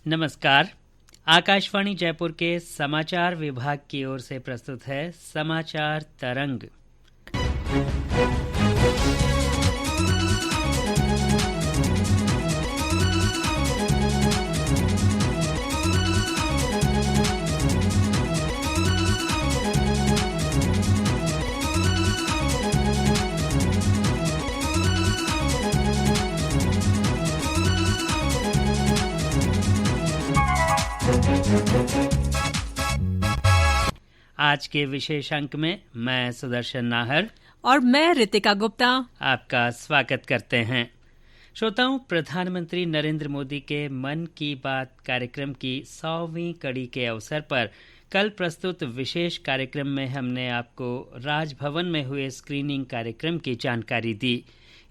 नमस्कार। आकाशवाणी जयपुर के समाचार विभाग की ओर से प्रस्तुत है समाचार तरंग। आज के विशेष अंक में मैं सुदर्शन नाहर और मैं रितिका गुप्ता आपका स्वागत करते हैं। श्रोताओं, प्रधानमंत्री नरेंद्र मोदी के मन की बात कार्यक्रम की 100वीं कड़ी के अवसर पर कल प्रस्तुत विशेष कार्यक्रम में हमने आपको राजभवन में हुए स्क्रीनिंग कार्यक्रम की जानकारी दी।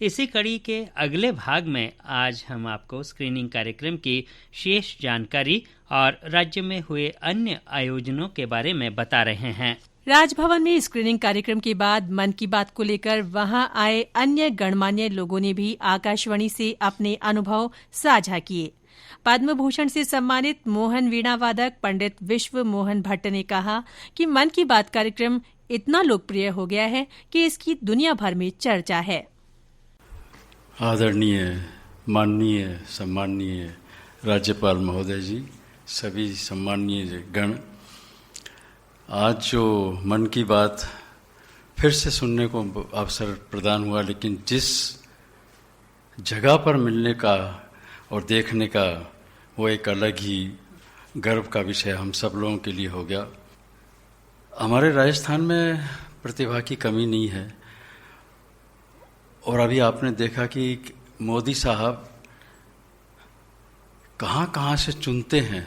इसी कड़ी के अगले भाग में आज हम आपको स्क्रीनिंग कार्यक्रम की शेष जानकारी और राज्य में हुए अन्य आयोजनों के बारे में बता रहे हैं। राजभवन में स्क्रीनिंग कार्यक्रम के बाद मन की बात को लेकर वहां आए अन्य गणमान्य लोगों ने भी आकाशवाणी से अपने अनुभव साझा किए। पद्म भूषण से सम्मानित मोहन वीणा वादक पंडित विश्व मोहन भट्ट ने कहा कि मन की बात कार्यक्रम इतना लोकप्रिय हो गया है कि इसकी दुनिया भर में चर्चा है। आदरणीय, माननीय, सम्माननीय राज्यपाल महोदय जी, सभी सम्माननीय गण, आज जो मन की बात फिर से सुनने को अवसर प्रदान हुआ, लेकिन जिस जगह पर मिलने का और देखने का वो एक अलग ही गर्व का विषय हम सब लोगों के लिए हो गया। हमारे राजस्थान में प्रतिभा की कमी नहीं है और अभी आपने देखा कि मोदी साहब कहाँ से चुनते हैं,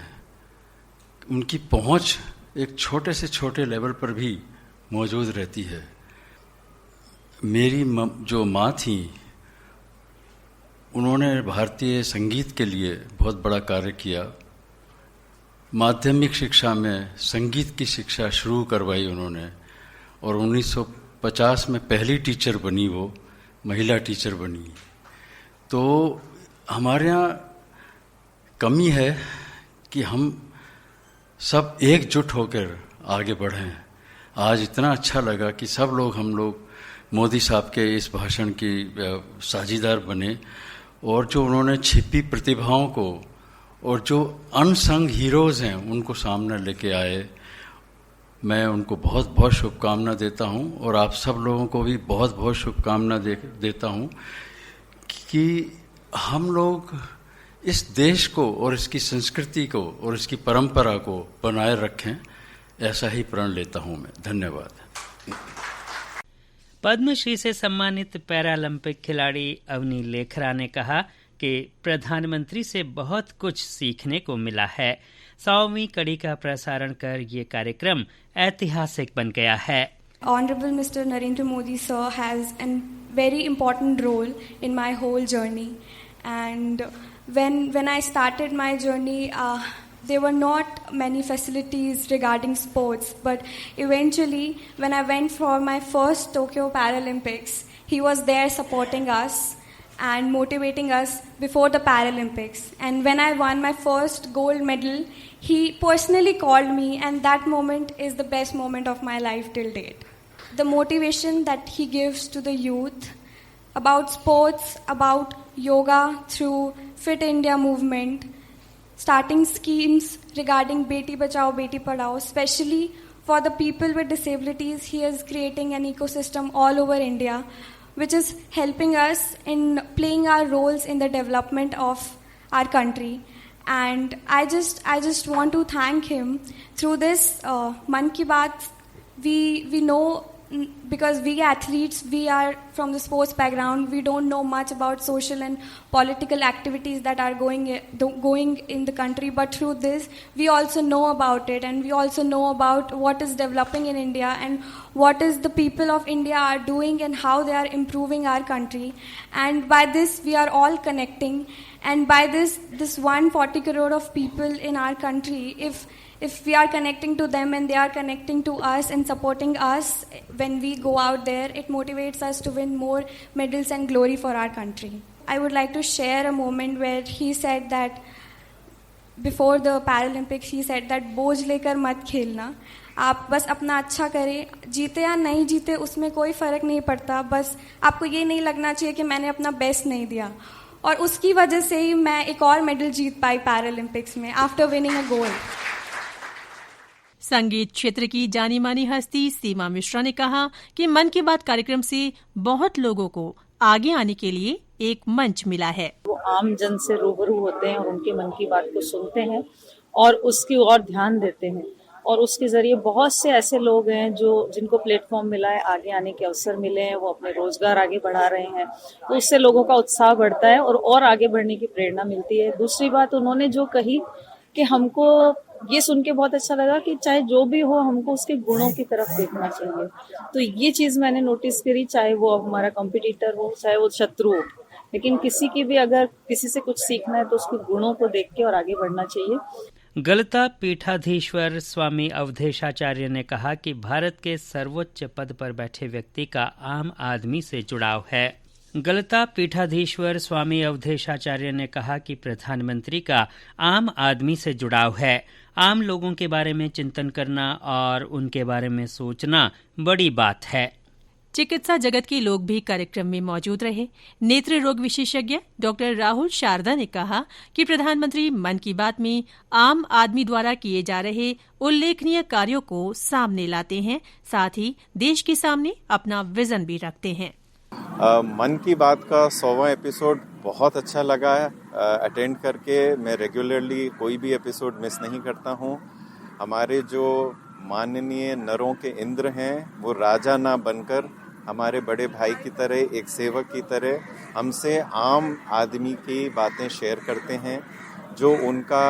उनकी पहुंच एक छोटे से छोटे लेवल पर भी मौजूद रहती है। मेरी जो माँ थी, उन्होंने भारतीय संगीत के लिए बहुत बड़ा कार्य किया। माध्यमिक शिक्षा में संगीत की शिक्षा शुरू करवाई उन्होंने और 1950 में पहली टीचर बनी, वो महिला टीचर बनी। तो हमारे यहाँ कमी है कि हम सब एकजुट होकर आगे बढ़ें। आज इतना अच्छा लगा कि सब लोग हम लोग मोदी साहब के इस भाषण की साझीदार बने और जो उन्होंने छिपी प्रतिभाओं को और जो अनसंग हीरोज़ हैं उनको सामने लेके आए। मैं उनको बहुत बहुत शुभकामना देता हूं और आप सब लोगों को भी बहुत बहुत शुभकामना देता हूं कि हम लोग इस देश को और इसकी संस्कृति को और इसकी परंपरा को बनाए रखें। ऐसा ही प्रण लेता हूं मैं। धन्यवाद। पद्मश्री से सम्मानित पैरालंपिक खिलाड़ी अवनी लेखरा ने कहा कि प्रधानमंत्री से बहुत कुछ सीखने को मिला है। 100वीं कड़ी का प्रसारण कर ये कार्यक्रम ऐतिहासिक बन गया है। Honorable Mr. Narendra Modi sir has a very important role in my whole journey, and when I started my journey, there were not many facilities regarding sports, but eventually when I went for my first Tokyo Paralympics, he was there supporting us and motivating us before the Paralympics. And when I won my first gold medal, he personally called me, and that moment is the best moment of my life till date. The motivation that he gives to the youth about sports, about yoga through Fit India movement, starting schemes regarding Beti Bachao, Beti Padhao, especially for the people with disabilities. He is creating an ecosystem all over India, which is helping us in playing our roles in the development of our country. And I just want to thank him through this Man Ki Baat. We know, because we athletes, we are from the sports background, we don't know much about social and political activities that are going in the country, but through this we also know about it, and we also know about what is developing in India and what is the people of India are doing and how they are improving our country. And by this we are all connecting, and by this 140 crore of people in our country, if we are connecting to them and they are connecting to us and supporting us when we go out there, it motivates us to win more medals and glory for our country. I would like to share a moment where he said that before the Paralympics he said that बोझ लेकर मत खेलना, आप बस अपना अच्छा करें, जीते या नहीं जीते उसमें कोई फ़र्क नहीं पड़ता, बस आपको ये नहीं लगना चाहिए कि मैंने अपना बेस्ट नहीं दिया। और उसकी वजह से ही मैं एक और मेडल जीत पाई पैरालंपिक्स में आफ्टर विनिंग अ गोल्ड। संगीत क्षेत्र की जानी मानी हस्ती सीमा मिश्रा ने कहा कि मन की बात कार्यक्रम से बहुत लोगों को आगे आने के लिए एक मंच मिला है। वो आम जन से रूबरू होते हैं और उनके मन की बात को सुनते हैं और उसकी ओर ध्यान देते हैं, और उसके जरिए बहुत से ऐसे लोग हैं जिनको प्लेटफॉर्म मिला है, आगे आने के अवसर मिले हैं, वो अपने रोजगार आगे बढ़ा रहे हैं, तो उससे लोगों का उत्साह बढ़ता है और आगे बढ़ने की प्रेरणा मिलती है। दूसरी बात उन्होंने जो कही कि हमको ये सुन के बहुत अच्छा लगा कि चाहे जो भी हो हमको उसके गुणों की तरफ देखना चाहिए। तो ये चीज मैंने नोटिस करी, चाहे वो हमारा कॉम्पिटिटर हो, चाहे वो शत्रु हो, लेकिन किसी की भी अगर किसी से कुछ सीखना है तो उसके गुणों को देख के और आगे बढ़ना चाहिए। गलता पीठाधीश्वर स्वामी अवधेशाचार्य ने कहा कि भारत के सर्वोच्च पद पर बैठे व्यक्ति का आम आदमी से जुड़ाव है। गलता पीठाधीश्वर स्वामी अवधेशाचार्य ने कहा कि प्रधानमंत्री का आम आदमी से जुड़ाव है। आम लोगों के बारे में चिंतन करना और उनके बारे में सोचना बड़ी बात है। चिकित्सा जगत के लोग भी कार्यक्रम में मौजूद रहे। नेत्र रोग विशेषज्ञ डॉक्टर राहुल शारदा ने कहा कि प्रधानमंत्री मन की बात में आम आदमी द्वारा किए जा रहे उल्लेखनीय कार्यों को सामने लाते हैं, साथ ही देश के सामने अपना विजन भी रखते हैं। मन की बात का 100वां एपिसोड बहुत अच्छा लगा है। अटेंड करके मैं रेगुलरली कोई भी एपिसोड मिस नहीं करता हूँ। हमारे जो माननीय नरों के इंद्र हैं वो राजा ना बनकर हमारे बड़े भाई की तरह, एक सेवक की तरह हमसे आम आदमी की बातें शेयर करते हैं। जो उनका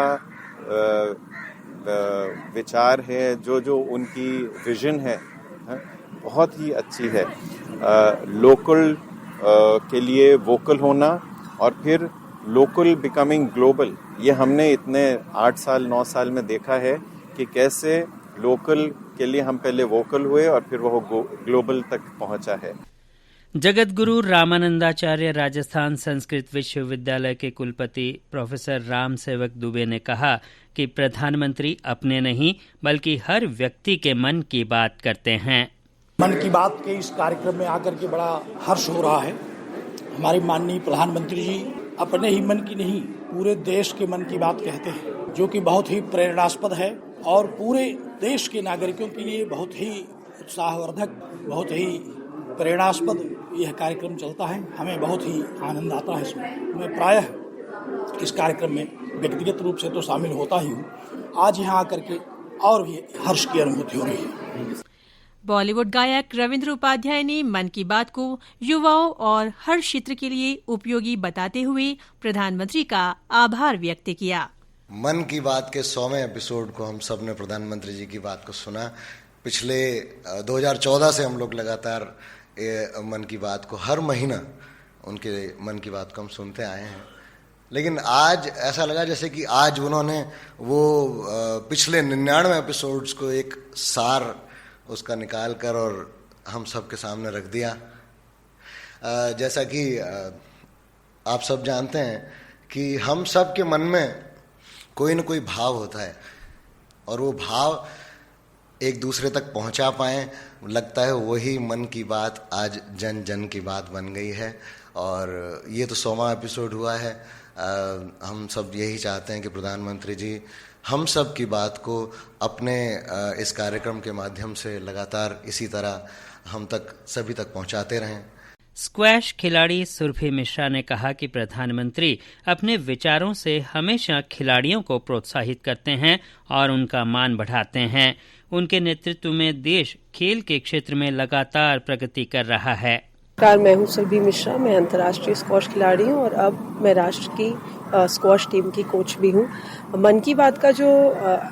विचार है, जो उनकी विजन है, बहुत ही अच्छी है। लोकल के लिए वोकल होना और फिर लोकल बिकमिंग ग्लोबल, ये हमने इतने 8 साल 9 साल में देखा है कि कैसे लोकल के लिए हम पहले वोकल हुए और फिर वो ग्लोबल तक पहुंचा है। जगत गुरु रामानंदाचार्य राजस्थान संस्कृत विश्वविद्यालय के कुलपति प्रोफेसर राम सेवक दुबे ने कहा कि प्रधानमंत्री अपने नहीं बल्कि हर व्यक्ति के मन की बात करते हैं। मन की बात के इस कार्यक्रम में आकर के बड़ा हर्ष हो रहा है। हमारे माननीय प्रधानमंत्री जी अपने ही मन की नहीं, पूरे देश के मन की बात कहते हैं, जो कि बहुत ही प्रेरणास्पद है और पूरे देश के नागरिकों के लिए बहुत ही उत्साहवर्धक, बहुत ही प्रेरणास्पद यह कार्यक्रम चलता है। हमें बहुत ही आनंद आता है इसमें। मैं प्रायः इस कार्यक्रम में व्यक्तिगत रूप से तो शामिल होता ही हूँ, आज यहाँ आकर के और भी हर्ष की अनुभूति हो रही है। बॉलीवुड गायक रविंद्र उपाध्याय ने मन की बात को युवाओं और हर क्षेत्र के लिए उपयोगी बताते हुए प्रधानमंत्री का आभार व्यक्त किया। मन की बात के 100वें एपिसोड को हम सब ने प्रधानमंत्री जी की बात को सुना। पिछले 2014 से हम लोग लगातार मन की बात को हर महीना उनके मन की बात को हम सुनते आए हैं, लेकिन आज ऐसा लगा जैसे कि आज उन्होंने वो पिछले 99 एपिसोड्स को एक सार उसका निकाल कर और हम सब के सामने रख दिया। जैसा कि आप सब जानते हैं कि हम सब के मन में कोई न कोई भाव होता है और वो भाव एक दूसरे तक पहुंचा पाएं, लगता है वही मन की बात आज जन जन की बात बन गई है। और ये तो 100वां एपिसोड हुआ है। हम सब यही चाहते हैं कि प्रधानमंत्री जी हम सब की बात को अपने इस कार्यक्रम के माध्यम से लगातार इसी तरह हम तक सभी तक पहुंचाते रहें। स्क्वैश खिलाड़ी सुरभि मिश्रा ने कहा कि प्रधानमंत्री अपने विचारों से हमेशा खिलाड़ियों को प्रोत्साहित करते हैं और उनका मान बढ़ाते हैं। उनके नेतृत्व में देश खेल के क्षेत्र में लगातार प्रगति कर रहा है। मैं हूँ सुरभि मिश्रा, मैं अंतर्राष्ट्रीय स्क्वॉश खिलाड़ी हूँ और अब मैं राष्ट्र की स्क्वॉश टीम की कोच भी हूँ। मन की बात का जो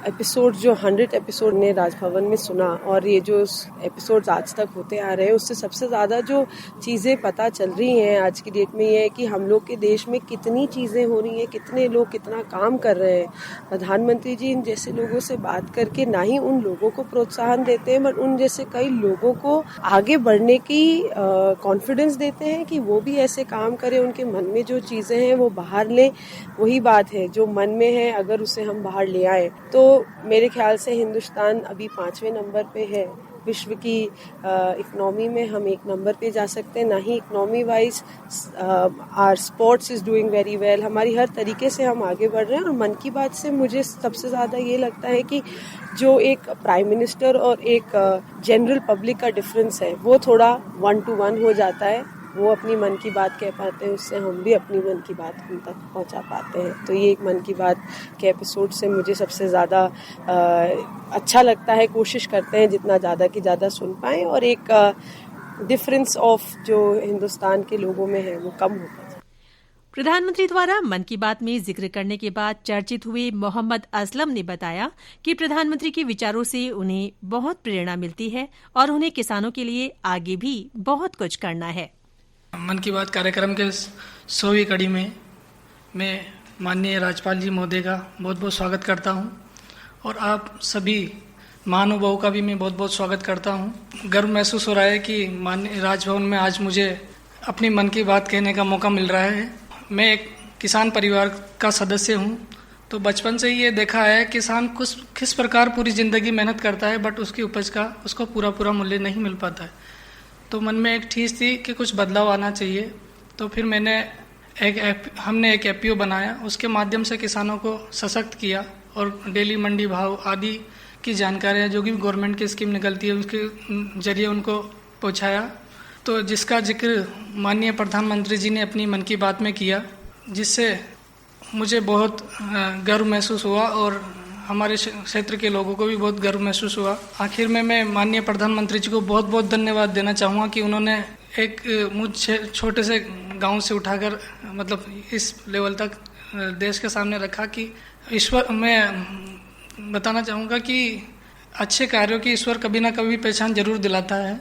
एपिसोड, जो 100 एपिसोड ने राजभवन में सुना और ये जो एपिसोड्स आज तक होते आ रहे हैं, उससे सबसे ज़्यादा जो चीज़ें पता चल रही हैं आज की डेट में ये है कि हम लोग के देश में कितनी चीज़ें हो रही हैं, कितने लोग कितना काम कर रहे हैं। प्रधानमंत्री जी इन जैसे लोगों से बात करके ना ही उन लोगों को प्रोत्साहन देते हैं, बट उन जैसे कई लोगों को आगे बढ़ने की कॉन्फिडेंस देते हैं कि वो भी ऐसे काम करें, उनके मन में जो चीज़ें हैं वो बाहर लें, वही बात है, जो मन में है अगर उसे हम बाहर ले आए तो मेरे ख्याल से हिंदुस्तान अभी 5वें नंबर पे है। विश्व की इकोनॉमी में हम 1 नंबर पे जा सकते हैं, ना ही economy wise or sports is doing very well. हमारी हर तरीके से हम आगे बढ़ रहे हैं। और मन की बात से मुझे सबसे ज़्यादा ये लगता है कि जो एक प्राइम मिनिस्टर और एक जनरल पब्लिक का डिफरेंस है वो थोड़ा 1 to 1 हो जाता है। वो अपनी मन की बात कह पाते हैं, उससे हम भी अपनी मन की बात उन तक पहुंचा पाते हैं। तो ये एक मन की बात के एपिसोड से मुझे सबसे ज़्यादा अच्छा लगता है। कोशिश करते हैं जितना ज़्यादा की ज़्यादा सुन पाएं और एक डिफरेंस ऑफ जो हिंदुस्तान के लोगों में है वो कम हो पाए। प्रधानमंत्री द्वारा मन की बात में जिक्र करने के बाद चर्चित हुए मोहम्मद असलम ने बताया कि प्रधानमंत्री के विचारों से उन्हें बहुत प्रेरणा मिलती है और उन्हें किसानों के लिए आगे भी बहुत कुछ करना है। मन की बात कार्यक्रम के 100वीं कड़ी में मैं माननीय राज्यपाल जी महोदय का बहुत बहुत स्वागत करता हूं और आप सभी महानुभावों का भी मैं बहुत बहुत स्वागत करता हूं। गर्व महसूस हो रहा है कि माननीय राजभवन में आज मुझे अपनी मन की बात कहने का मौका मिल रहा है। मैं एक किसान परिवार का सदस्य हूं, तो बचपन से ही ये देखा है किसान किस प्रकार पूरी ज़िंदगी मेहनत करता है, बट उसकी उपज का उसको पूरा मूल्य नहीं मिल पाता है। तो मन में एक ठेस थी कि कुछ बदलाव आना चाहिए। तो फिर हमने एक एपीओ बनाया, उसके माध्यम से किसानों को सशक्त किया और डेली मंडी भाव आदि की जानकारियाँ जो भी गवर्नमेंट की स्कीम निकलती है उसके जरिए उनको पहुँचाया। तो जिसका जिक्र माननीय प्रधानमंत्री जी ने अपनी मन की बात में किया, जिससे मुझे बहुत गर्व महसूस हुआ और हमारे क्षेत्र के लोगों को भी बहुत गर्व महसूस हुआ। आखिर में मैं माननीय प्रधानमंत्री जी को बहुत बहुत धन्यवाद देना चाहूँगा कि उन्होंने एक मुझे छोटे से गांव से उठाकर मतलब इस लेवल तक देश के सामने रखा कि ईश्वर, मैं बताना चाहूँगा कि अच्छे कार्यों की ईश्वर कभी ना कभी पहचान जरूर दिलाता है।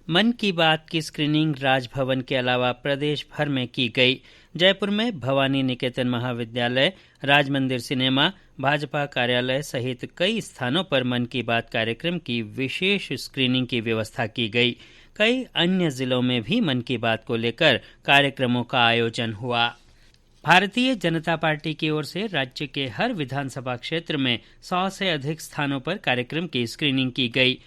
मन की बात की स्क्रीनिंग राजभवन के अलावा प्रदेश भर में की गई। जयपुर में भवानी निकेतन महाविद्यालय, राजमंदिर सिनेमा, भाजपा कार्यालय सहित कई स्थानों पर मन की बात कार्यक्रम की विशेष स्क्रीनिंग की व्यवस्था की गई। कई अन्य जिलों में भी मन की बात को लेकर कार्यक्रमों का आयोजन हुआ। भारतीय जनता पार्टी की ओर से राज्य के हर विधानसभा क्षेत्र में 100 से अधिक स्थानों पर कार्यक्रम की स्क्रीनिंग की गई।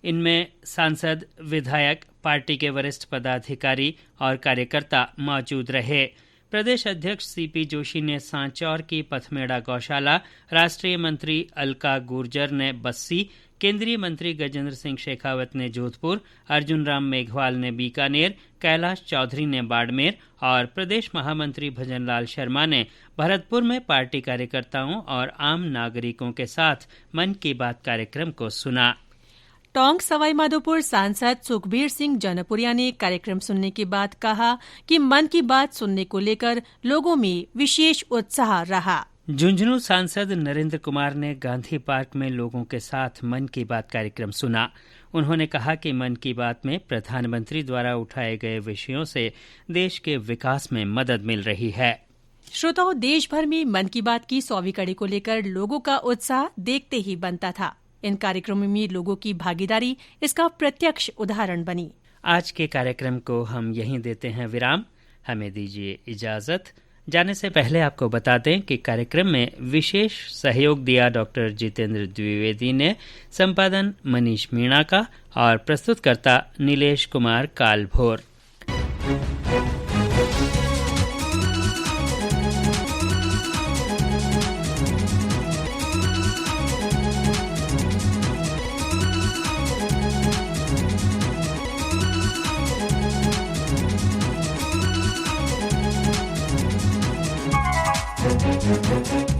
इनमें सांसद, विधायक, पार्टी के वरिष्ठ पदाधिकारी और कार्यकर्ता मौजूद रहे। प्रदेश अध्यक्ष सीपी जोशी ने सांचौर की पथमेड़ा गौशाला, राष्ट्रीय मंत्री अलका गुर्जर ने बस्सी, केंद्रीय मंत्री गजेंद्र सिंह शेखावत ने जोधपुर, अर्जुन राम मेघवाल ने बीकानेर, कैलाश चौधरी ने बाड़मेर और प्रदेश महामंत्री भजनलाल शर्मा ने भरतपुर में पार्टी कार्यकर्ताओं और आम नागरिकों के साथ मन की बात कार्यक्रम को सुना। टोंक सवाईमाधोपुर सांसद सुखबीर सिंह जनपुरिया ने कार्यक्रम सुनने के बाद कहा कि मन की बात सुनने को लेकर लोगों में विशेष उत्साह रहा। झुंझुनू सांसद नरेंद्र कुमार ने गांधी पार्क में लोगों के साथ मन की बात कार्यक्रम सुना। उन्होंने कहा कि मन की बात में प्रधानमंत्री द्वारा उठाए गए विषयों से देश के विकास में मदद मिल रही है। श्रोताओं, देश भर में मन की बात की 100वीं कड़ी को लेकर लोगों का उत्साह देखते ही बनता था। इन कार्यक्रमों में लोगों की भागीदारी इसका प्रत्यक्ष उदाहरण बनी। आज के कार्यक्रम को हम यहीं देते हैं विराम। हमें दीजिए इजाजत। जाने से पहले आपको बता दें कि कार्यक्रम में विशेष सहयोग दिया डॉक्टर जितेंद्र द्विवेदी ने, संपादन मनीष मीणा का और प्रस्तुतकर्ता नीलेश कुमार कालभोर। Thank you.